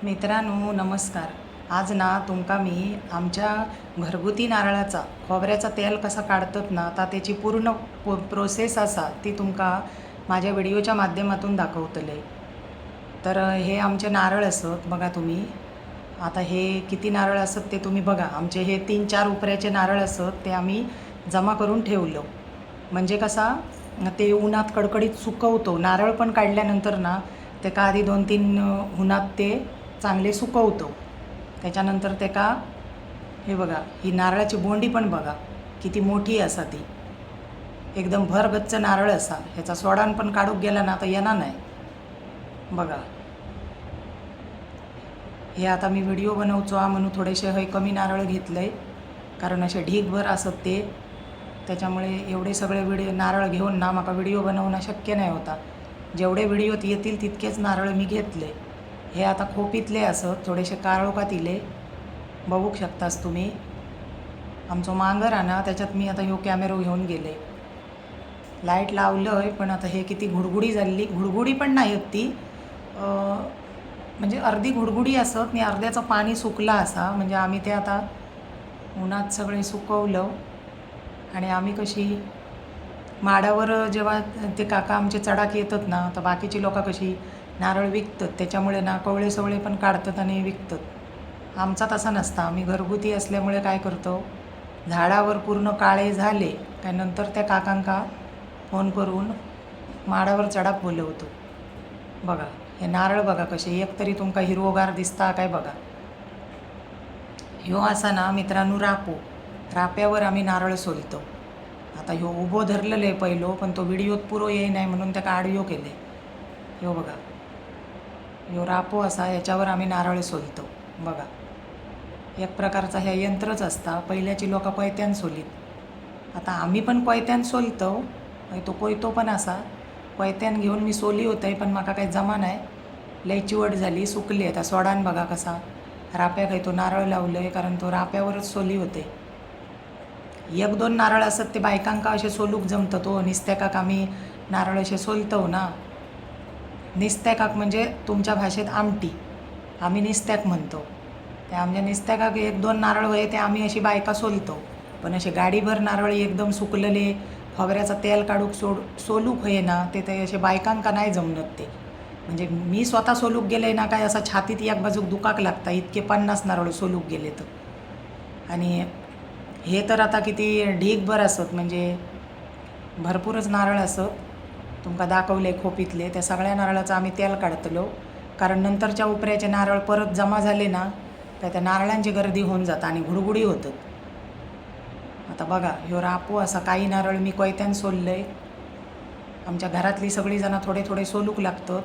मित्रांनो नमस्कार. आज ना तुमका मी आमच्या घरगुती नारळाचा खोबऱ्याचा तेल कसा काढतात ना आता त्याची पूर्ण प्रोसेस असा ती तुमका माझ्या व्हिडिओच्या माध्यमातून दाखवतले. तर हे आमचे नारळ असत बघा तुम्ही. आता हे किती नारळ असत ते तुम्ही बघा. आमचे हे 3-4 उपऱ्याचे नारळ असत ते आम्ही जमा करून ठेवलो. म्हणजे कसा ते उन्हात कडकडीत सुकवतो. नारळ पण काढल्यानंतर ना ते का आधी 2-3 उन्हात ते चांगले सुकवतो. त्याच्यानंतर ते का हे बघा ही नारळाची बोंडी पण बघा किती मोठी असा ती एकदम भरगच्च नारळ असा. ह्याचा सोडान पण काढूक गेला ना तर येणार नाही. बघा हे आता मी व्हिडिओ बनवचो म्हणून थोडेसे हे कमी नारळ घेतले कारण असे ढीगभर असत ते. त्याच्यामुळे एवढे सगळे नारळ घेऊन ना माका व्हिडिओ बनवणं शक्य नाही होता. जेवढे व्हिडिओत येतील तितकेच नारळ मी घेतले. हे आता खोपीतले असत थोडेसे काळोखात इले बघू शकतास तुम्ही. आमचं मांगर आहे ना त्याच्यात मी आता ह्यो कॅमेरो घेऊन गेले. लाईट लावलं आहे पण आता हे किती घुडघुडी झाली. घुडघुडी पण नाही होत ती म्हणजे अर्धी घुडघुडी असत आणि अर्ध्याचं पाणी सुकला असा. म्हणजे आम्ही ते आता उन्हात सगळे सुकवलं आणि आम्ही कशी माडावर जेव्हा ते काका आमचे चढाक येतात ना तर बाकीची लोक कशी नारळ विकतात त्याच्यामुळे ना कवळे सवळे पण काढतात आणि विकतात. आमचा तसा नसता. आम्ही घरगुती असल्यामुळे काय करतो झाडावर पूर्ण काळे झाले काय नंतर त्या काकांका फोन करून माडावर चढाक बोलवतो. बघा हे नारळ बघा कसे एक तरी तुमका हिरवोगार दिसता काय बघा. ह्यो असा ना मित्रांनो राप्यावर आम्ही नारळ सोलतो. आता ह्यो उभो धरलेलं आहे पहिलो पण तो व्हिडिओत पुरो येई नाही म्हणून त्याका आडिओ केले. ह्यो बघा ह्यो रापो असा ह्याच्यावर आम्ही नारळ सोलतो. बघा एक प्रकारचा ह्या यंत्रच असता. पहिल्याची लोक कोयत्यान सोलीत. आता आम्ही पण कोयत्यान सोलतो. तो कोयतो पण असा कोयत्यान घेऊन मी सोली होतं पण माका काही जमा नाही. लय चिवट झाली सुकली. आता सोडान बघा कसा राप्या काही तो नारळ लावलं आहे कारण तो राप्यावरच सोली होते. 1-2 नारळ असत ते बायकांका असे सोलूक जमतं. निस्त्याकाक आम्ही नारळ असे सोलतो ना. निस्त्याकाक म्हणजे तुमच्या भाषेत आमटी आम्ही निस्त्याक म्हणतो. ते आमच्या निस्त्याकाक 1-2 नारळ होय ते आम्ही अशी बायका सोलतो. पण असे गाडीभर नारळ एकदम सुकलेले खोबऱ्याचं तेल काढूक सोलूक होय ना ते असे बायकांका नाही जमत ते. म्हणजे मी स्वतः सोलूक गेले ना काय असा छातीत एक बाजूक दुखाक लागता इतके 50 नारळ सोलूक गेले तर. आणि हे तर आता किती ढीगभर असत म्हणजे भरपूरच नारळ असत. तुमका दाखवले खोपीतले त्या सगळ्या नारळाचं आम्ही तेल काढतलो कारण नंतरच्या उपऱ्याचे नारळ परत जमा झाले ना तर त्या नारळांची गर्दी होऊन जातं आणि घुडघुडी होतं. आता बघा ह्यो रापो असा काही नारळ मी कोयत्यान सोललं आहे. आमच्या घरातली सगळी जणं थोडे थोडे सोलूक लागतात.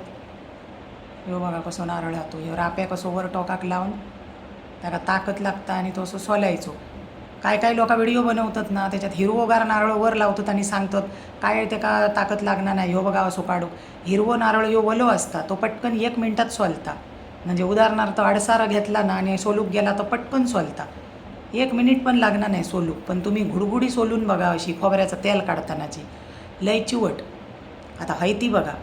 ह्यो बघा कसं नारळ राहतो. ह्यो राप्या कसं वर टोकाक लावून त्याला ताकद लागतं आणि तो असं सोलायचो. काय लोक व्हिडिओ बनवतात ना त्याच्यात हिरवोगार नारळ वर लावतात आणि सांगतात काय ते का ताकद लागणार नाही. ह्यो बघा असो काढू हिरवो नारळ ह्यो वलो असता तो पटकन 1 मिनिटात सोलता. म्हणजे उदाहरणार्थ अडसारा घेतला ना आणि सोलूक गेला तर पटकन सोलता. 1 मिनिट पण लागणार नाही सोलूक. पण तुम्ही घुडघुडी सोलून बघा अशी खोबऱ्याचं तेल काढतानाची लय चिवट. आता हैती बघा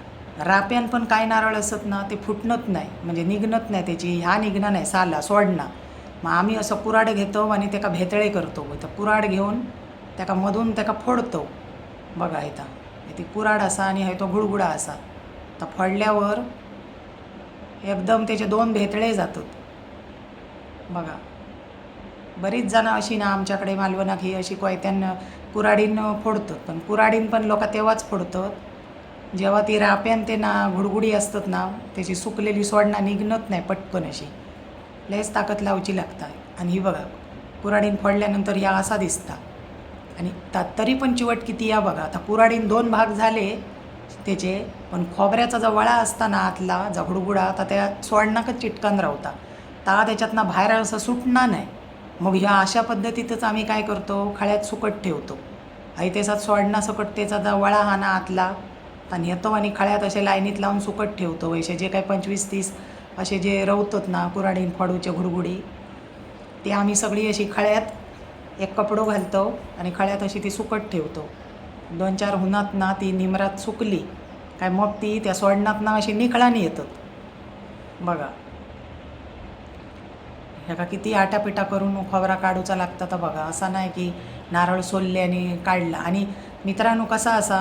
राप्यान पण काय नारळ असत ना ते फुटणत नाही म्हणजे निघणत नाही त्याची ह्या निघणं नाही साला सोडणं. मग आम्ही असं कुऱ्हाड घेतो आणि त्याका भेतळे करतो. तर कुऱ्हाड घेऊन त्याका मधून त्याका फोडतो. बघा इथं ती कुऱ्हाड असा आणि हे तो गुळगुळा असा. तर फोडल्यावर एकदम त्याचे 2 भेतळे जातात. बघा बरीच जणं अशी ना आमच्याकडे मालवणात ही अशी कोयत्यानं कुऱ्हाडीन फोडतात. पण कुऱ्हाडीन पण लोक तेव्हाच फोडतात जेव्हा ती राप्यान ते ना घुडघुडी असतात ना त्याची सुकलेली सोडणं निघणत नाही पटकन अशी लयच ताकद लावची लागतात. आणि ही बघा कुऱ्हाडीन फोडल्यानंतर या असा दिसता आणि तरी पण चिवट किती या बघा. आता कुऱ्हाडीन 2 भाग झाले त्याचे पण खोबऱ्याचा जो वळा असता ना आतला जो घुडघुडा तर त्या सोडणाकच चिटकन राहता. ता त्याच्यातनं बाहेर असं सुटणार नाही. मग ह्या अशा पद्धतीतच आम्ही काय करतो खळ्यात सुकट ठेवतो. आई त्याच्यात सोडणा सकट त्याचा जो वळा हा ना आतला आणि येतो आणि खळ्यात असे लाईनीत लावून सुकट ठेवतो. वैसे जे काही 25-30 असे जे रवतात ना कुऱ्हाडीन फोडूचे घुडघुडी ते आम्ही सगळी अशी खळ्यात एक कपडो घालतो आणि खळ्यात अशी ती सुकट ठेवतो. 2-4 उन्हात ना ती निमरात सुकली काय मग ती त्या सोडणात ना अशी निखळानी येतात. बघा ह्याका किती आटापिटा करून खोबरा काढूचा लागता तर बघा. असा नाही की नारळ सोलले आणि काढला. आणि मित्रांनो कसा असा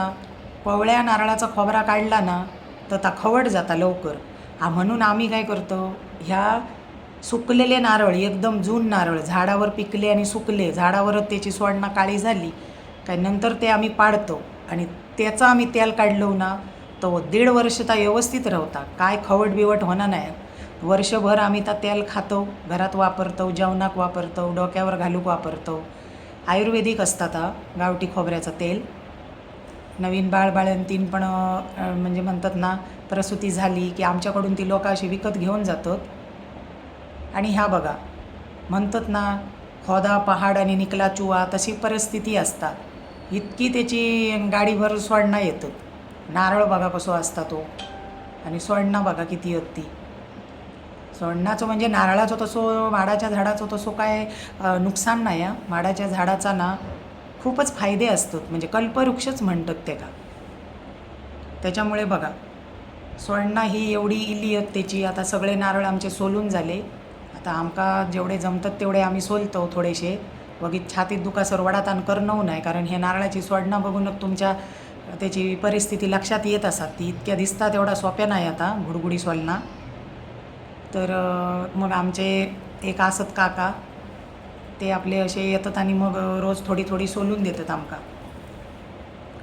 पवळ्या नारळाचा खोबरा काढला ना तर ता खवट जाता लवकर. म्हणून आम्ही काय करतो, ह्या सुकलेले नारळ एकदम जून नारळ झाडावर पिकले आणि सुकले, झाडावरच त्याची सोडणं काळी झाली काय नंतर ते आम्ही पाडतो आणि त्याचं आम्ही तेल काढलो ना तो 1.5 वर्ष तर व्यवस्थित राहता, काय खवट बिवट होणार नाही. वर्षभर आम्ही तर तेल खातो, घरात वापरतो, जेवणाक वापरतो, डोक्यावर घालूक वापरतो. आयुर्वेदिक असतात गावठी खोबऱ्याचं तेल. नवीन बाळंतीण पण म्हणजे म्हणतात ना प्रसूती झाली की आमच्याकडून ती लोक अशी विकत घेऊन जातात. आणि ह्या बघा म्हणतात ना खोदा पहाड आणि निकला चुवा तशी परिस्थिती असता. इतकी त्याची गाडीभर सोडणं येतं. नारळ बघा कसो असता तो आणि सोडणं बघा किती येत ती. सोडण्याचं म्हणजे नारळाचं तसो माडाच्या झाडाचं तसो काय नुकसान नाही. माडाच्या झाडाचा ना खूपच फायदे असतात, म्हणजे कल्पवृक्षच म्हणतात ते का. त्याच्यामुळे बघा सोडणं ही एवढी इली आहेत त्याची. आता सगळे नारळ आमचे सोलून झाले. आता आमका जेवढे जमतात तेवढे आम्ही सोलतो थोडेसे. बघित छातीत दुखासर वडाताण करणं नाही, कारण हे नारळाची सोडणं बघूनच तुमच्या त्याची परिस्थिती लक्षात येत असतात. ती इतक्या दिसतात एवढा सोप्या नाही आता गुडगुडी सोलणं. तर मग आमचे एक असत काका, ते आपले असे येतात आणि मग रोज थोडी थोडी सोलून देतात आमका.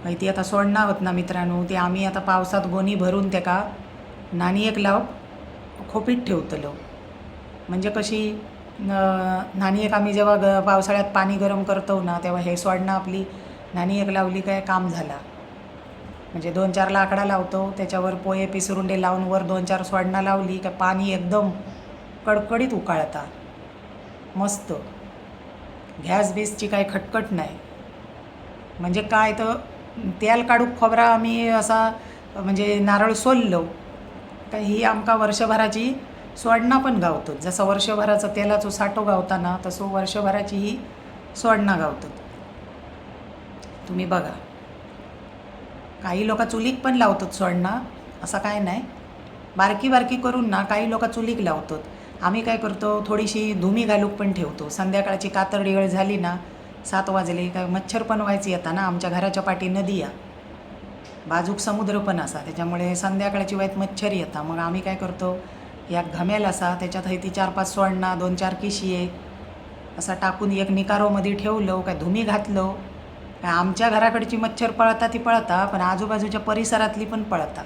माहिती आता सोडणं होत ना मित्रांनो, ते आम्ही आता पावसात गोणी भरून ते का नाणी एक लाव खोपीत ठेवतलो. म्हणजे कशी नाणी एक आम्ही जेव्हा पावसाळ्यात पाणी गरम करतो ना तेव्हा हे सोडणं आपली नाणी एक लावली काय काम झाला. म्हणजे 2-4 लाकडा लावतो, त्याच्यावर पोहे पिसरुंडे लावून वर 2-4 सोडणं लावली का पाणी एकदम कडकडीत उकाळता मस्त. गॅस बीसची काही खटखट नाही. म्हणजे काय तर तेल काढूक खोबरा आम्ही असा म्हणजे नारळ सोललो का ही आमका वर्षभराची सोडणं पण गावतात. जसं वर्षभराचं तेलाचं साठो गावता ना तसं वर्षभराची ही सोडणं गावतात. तुम्ही बघा काही लोक चुलीक पण लावतात सोडणं, असं काय नाही. बारकी बारकी करून ना काही लोक चुलीक लावतात. आम्ही काय करतो थोडीशी धुमी घालूक पण ठेवतो. संध्याकाळची कातरडी वेळ झाली ना 7 वाजले काय मच्छर पण व्हायची येता ना. आमच्या घराच्या पाठी नदी या बाजूक समुद्र पण असा, त्याच्यामुळे संध्याकाळची वाईट मच्छर येतात. मग आम्ही काय करतो या घमेल असा त्याच्यात ती 4-5 सोडणं 2-4 किशिये असा टाकून एक निकारोमध्ये ठेवलं काय धुमी घातलं काय आमच्या घराकडची मच्छर पळता ती पळता, पण आजूबाजूच्या परिसरातली पण पळता.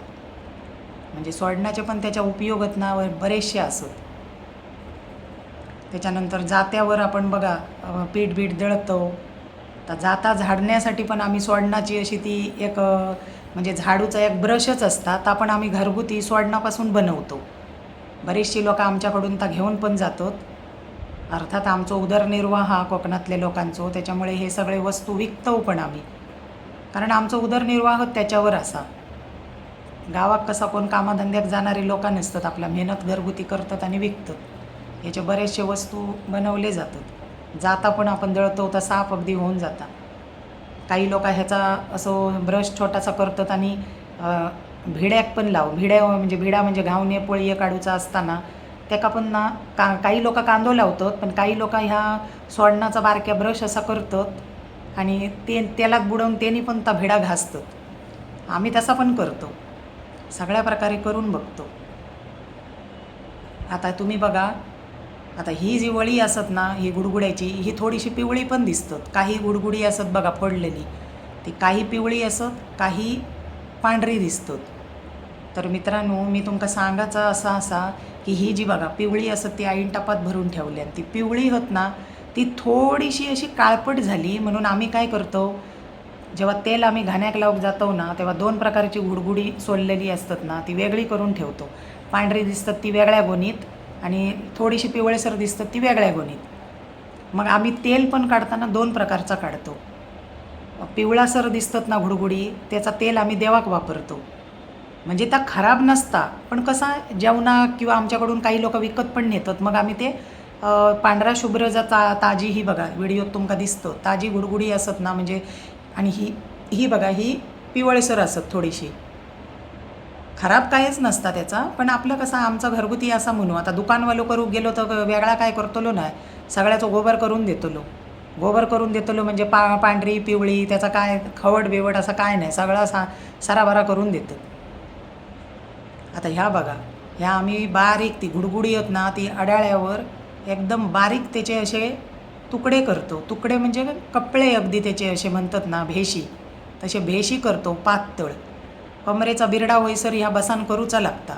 म्हणजे सोडण्याचे पण त्याच्या उपयोगत ना बरेचसे असत. त्याच्यानंतर जात्यावर आपण बघा पीठ बीठ दळतो तर जाता झाडण्यासाठी पण आम्ही सोडण्याची अशी ती एक म्हणजे झाडूचा एक ब्रशच असतात, आपण आम्ही घरगुती सोडण्यापासून बनवतो. बरीचशी लोक आमच्याकडून त्या घेऊन पण जातात. अर्थात आमचं उदरनिर्वाह हा कोकणातल्या लोकांचो, त्याच्यामुळे हे सगळे वस्तू विकतो पण आम्ही, कारण आमचं उदरनिर्वाह त्याच्यावर असा. गावात कसा कोण कामाधंद्यात जाणारी लोक नसतात, आपला मेहनत घरगुती करतात आणि विकतात. याचे बरेचसे वस्तू बनवले जातात. जाता पण आपण दळतो तर साफ अगदी होऊन जातात. काही लोक ह्याचा असं ब्रश छोटासा करतात आणि भिड्याक पण भिड्या म्हणजे भिडा म्हणजे घावणे पोळी काढूचा असताना त्याका पण ना काही लोक कांदो लावतात, पण काही लोक ह्या सोडण्याचा बारक्या ब्रश असा करतात आणि त्याला बुडवून त्यांनी पण ता भिडा घासतात. आम्ही तसा पण करतो, सगळ्या प्रकारे करून बघतो. आता तुम्ही बघा आता ही जी वळी असत ना ही गुडगुड्याची ही थोडीशी पिवळी पण दिसतात. काही गुडगुडी असत बघा पडलेली, ती काही पिवळी असत काही पांढरी दिसतात. तर मित्रांनो मी तुमका सांगायचं असा की ही जी बघा पिवळी असत ती आईन टपात भरून ठेवली आणि ती पिवळी होत ना ती थोडीशी अशी काळपट झाली. म्हणून आम्ही काय करतो जेव्हा तेल आम्ही घाण्याक लावूक जातो ना तेव्हा 2 प्रकारची गुडगुडी सोललेली असतात ना ती वेगळी करून ठेवतो. पांढरी दिसतात ती वेगळ्या गोणीत आणि थोडीशी पिवळेसर दिसतात ती वेगळ्या गोणीत. मग आम्ही तेल पण काढताना 2 प्रकारचा काढतो. पिवळासर दिसतात ना गुडगुडी त्याचा तेल आम्ही देवाक वापरतो, म्हणजे त्या खराब नसता. पण कसा जेवणा किंवा आमच्याकडून काही लोक विकत पण नेतात, मग आम्ही ते पांढरा शुभ्र ताजी ही बघा व्हिडिओत तुमका दिसतं ताजी गुडगुडी असत ना, म्हणजे आणि ही बघा ही पिवळसर असत थोडीशी. खराब काहीच नसता त्याचा, पण आपलं कसं आमचं घरगुती असा म्हणू. आता दुकानवालो करू गेलो तर वेगळा काय करतलो नाही, सगळ्याचं गोबर करून देतलो. गोबर करून देतलो म्हणजे पांढरी पिवळी त्याचा काय खवड बिवड असं काय नाही, सगळा सराभरा करून देतो. आता ह्या बघा, ह्या आम्ही बारीक ती गुडगुडी आहेत ना, ती अडाळ्यावर एकदम बारीक त्याचे असे तुकडे करतो. तुकडे म्हणजे कपळे अगदी त्याचे असे म्हणतात ना भेशी, तसे भेशी करतो पातळ. कमरेचा बिरडा होईसर ह्या बसान करूचा लागता.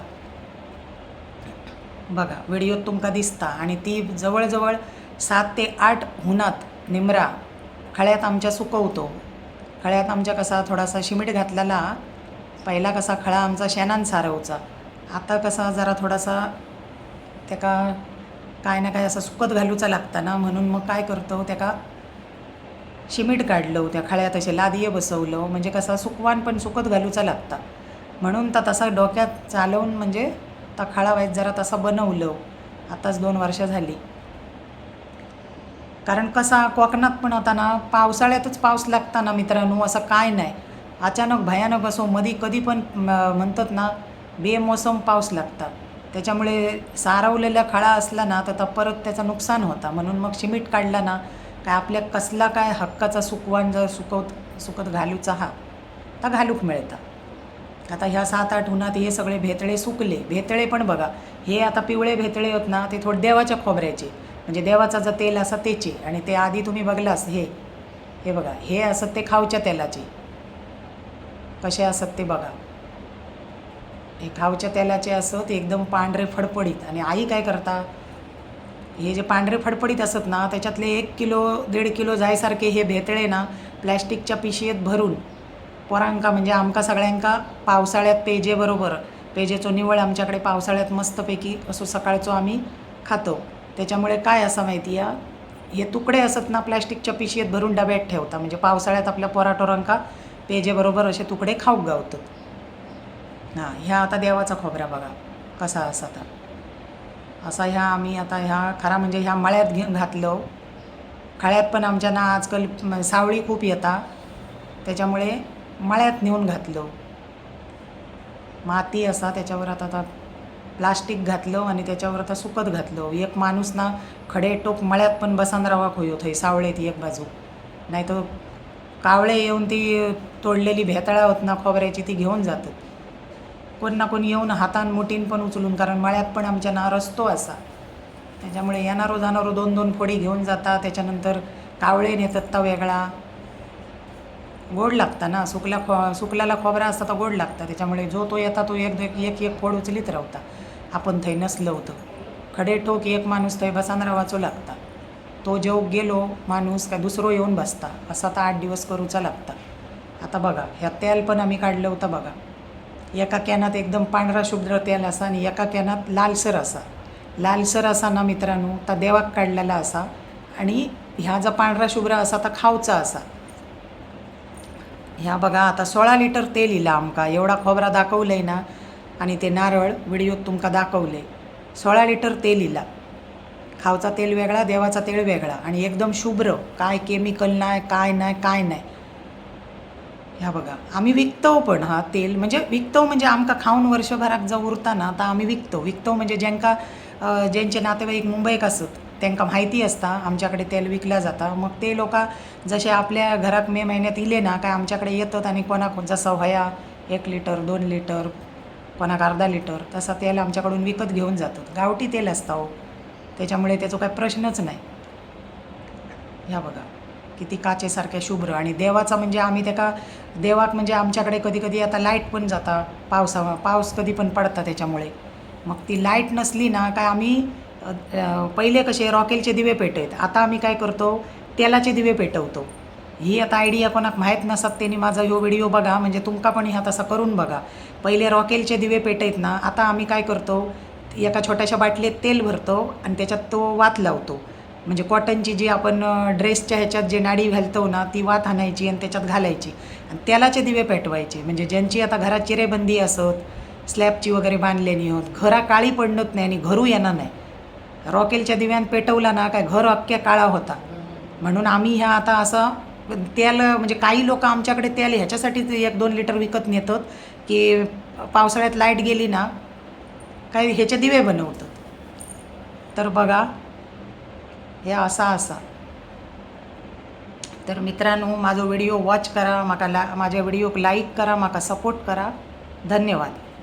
बघा व्हिडिओत तुमका दिसता. आणि ती जवळजवळ 7 ते 8 हुनात निमरा खळ्यात आमच्या सुकवतो. खळ्यात आमच्या कसा थोडासा शिमीट घातलेला, पहिला कसा खळा आमचा शेणान सारवचा, आता कसा जरा थोडासा त्याका काय ना काय असं सुकत घालूचा लागता ना, म्हणून मग काय करतो त्याका शिमीट काढलं, त्या खळ्यात असे लादीये बसवलं, म्हणजे कसा सुकवान पण सुकत घालूचा लागता. म्हणून तर तसा डोक्यात चालवून म्हणजे ता खळा वाईज जरा तसा बनवलं. आताच 2 वर्ष झाली. कारण कसा कोकणात पण आता ना पावसाळ्यातच पाऊस लागता ना मित्रांनो, असं काय नाही. अचानक भयानक असो मधी कधी पण म्हणतात ना बेमोसम पाऊस लागता. त्याच्यामुळे सारवलेला खळा असला ना तर परत त्याचं नुकसान होता. म्हणून मग शिमीट काढला ना काय आपल्या कसला काय हक्काचा सुकवान जर सुकत घालूचा हा तर घालूक मिळता. आता ह्या 7-8 उन्हात हे सगळे भेतळे सुकले. भेतळे पण बघा, हे आता पिवळे भेतळे होत ना ते थोडे देवाच्या खोबऱ्याचे, म्हणजे देवाचा जर तेल असं त्याचे. आणि ते आधी तुम्ही बघलास हे बघा, हे असत ते खावच्या तेलाचे. कसे असत ते बघा, हे खावच्या तेलाचे असत, एकदम पांढरे फडफडीत. आणि आई काय करता, हे जे पांढरे फडफडीत असत ना त्याच्यातले 1 किलो 1.5 किलो जायसारखे हे भेतळे ना प्लॅस्टिकच्या पिशवीत भरून पोरांका म्हणजे आमका सगळ्यांका पावसाळ्यात पेजेबरोबर, पेजेचो निवळ आमच्याकडे पावसाळ्यात मस्तपैकी असो सकाळचो आम्ही खातो. त्याच्यामुळे काय असं माहिती आहे, हे तुकडे असत ना प्लॅस्टिकच्या पिशवीत भरून डब्यात ठेवता, म्हणजे पावसाळ्यात आपल्या पोराटोरांका पेजेबरोबर असे तुकडे खाऊक गावतात. हां, ह्या आता देवाचा खोबरा बघा कसा असा आता असा ह्या आम्ही आता ह्या खरा म्हणजे ह्या मळ्यात घातलं. खळ्यात पण आमच्या ना आजकाल सावळी खूप येता, त्याच्यामुळे मळ्यात नेऊन घातलं. माती असा त्याच्यावर आता प्लास्टिक घातलं आणि त्याच्यावर आता सुकत घातलं. एक माणूस ना खडे टोक मळ्यात पण बसान रावाक होयो थंय सावळे ती एक बाजू, नाही तर कावळे येऊन ती तोडलेली भेताळा होत ना खोबऱ्याची ती घेऊन जातात. कोण ना कोण येऊन हातान मुठीन पण उचलून, कारण मळ्यात पण आमच्या ना रस्तो असा, त्याच्यामुळे येणारो जाणारो 2-2 फोडी घेऊन जाता. त्याच्यानंतर कावळे नेतात वेगळा. गोड लागता ना, सुकल्याला खोबरा असता तर गोड लागता. त्याच्यामुळे जो तो येता तो एक फोड उचलीत रावता. आपण थंय नसलं होतं खडे ठोक एक माणूस थंय बसान रावाचो लागता. तो जेव गेलो माणूस काय दुसरो येऊन बसता, असा तर 8 दिवस करूचा लागता. आता बघा ह्या तेल पण आम्ही काढलं होतं बघा. एका कॅनात एकदम पांढरा शुभ्र तेल असा आणि एका कॅनात लालसर असा ना मित्रांनो तर देवाक काढलेला असा. आणि ह्या जर पांढरा शुभ्र असा तर खावचा असा. ह्या बघा आता 16 लिटर तेल इला आमका, एवढा खोबरा दाखवलंय ना आणि ते नारळ व्हिडिओत तुमका दाखवले. 16 लिटर तेल इला. खावचा तेल वेगळा, देवाचा तेल वेगळा, आणि एकदम शुभ्र, काय केमिकल नाही काय नाही. ह्या बघा आम्ही विकतो पण हा तेल, म्हणजे विकतो म्हणजे आमका खाऊन वर्षभरात जर उरता ना तर आम्ही विकतो म्हणजे ज्यांचे नातेवाईक मुंबईक असत त्यांना माहिती असता आमच्याकडे तेल विकल्या जाता. मग ते लोक जसे आपल्या घरात मे महिन्यात इले ना काय आमच्याकडे येतात आणि कोणाक जसं व्हया 1 लिटर 2 लिटर कोणाक अर्धा लिटर तसा तेल आमच्याकडून विकत घेऊन जातात. गावठी तेल असतं हो, त्याच्यामुळे त्याचा काही प्रश्नच नाही. ह्या बघा किती काचेसारख्या शुभ्र. आणि देवाचा म्हणजे आम्ही त्याका देवाक म्हणजे आमच्याकडे कधी कधी आता लाईट पण जाता, पाऊस कधी पण पडता, त्याच्यामुळे मग ती लाईट नसली ना काय आम्ही पहिले कसे रॉकेलचे दिवे पेटवत, आता आम्ही काय करतो तेलाचे दिवे पेटवतो. ही आता आयडिया कोणाक माहीत नसत त्यांनी माझा ह्यो व्हिडिओ बघा, म्हणजे तुमका पण ह्या तसा करून बघा. पहिले रॉकेलचे दिवे पेटवत ना, आता आम्ही काय करतो एका छोट्याशा बाटलीत तेल भरतो आणि त्याच्यात तो वात लावतो. म्हणजे कॉटनची जी आपण ड्रेसच्या ह्याच्यात जे नाडी घालतो ना ती वात आणायची आणि त्याच्यात घालायची आणि तेलाचे दिवे पेटवायचे. म्हणजे ज्यांची आता घरात चिरेबंदी असत, स्लॅबची वगैरे बांधलेली होत, घरा काळी पडत नाही आणि घरू येणार नाही. रॉकेलच्या दिव्यान पेटवला ना काय घर अख्ख्या काळा होता. म्हणून आम्ही ह्या आता असं तेल म्हणजे काही लोक आमच्याकडे तेल ह्याच्यासाठीच 1-2 लिटर विकत नेतात की पावसाळ्यात लाईट गेली ना काही ह्याचे दिवे बनवतात. तर बघा हे असा तर मित्रांनो माझो व्हिडिओ वॉच करा, माझ्या व्हिडिओक लाईक करा, म्हाका सपोर्ट करा. धन्यवाद.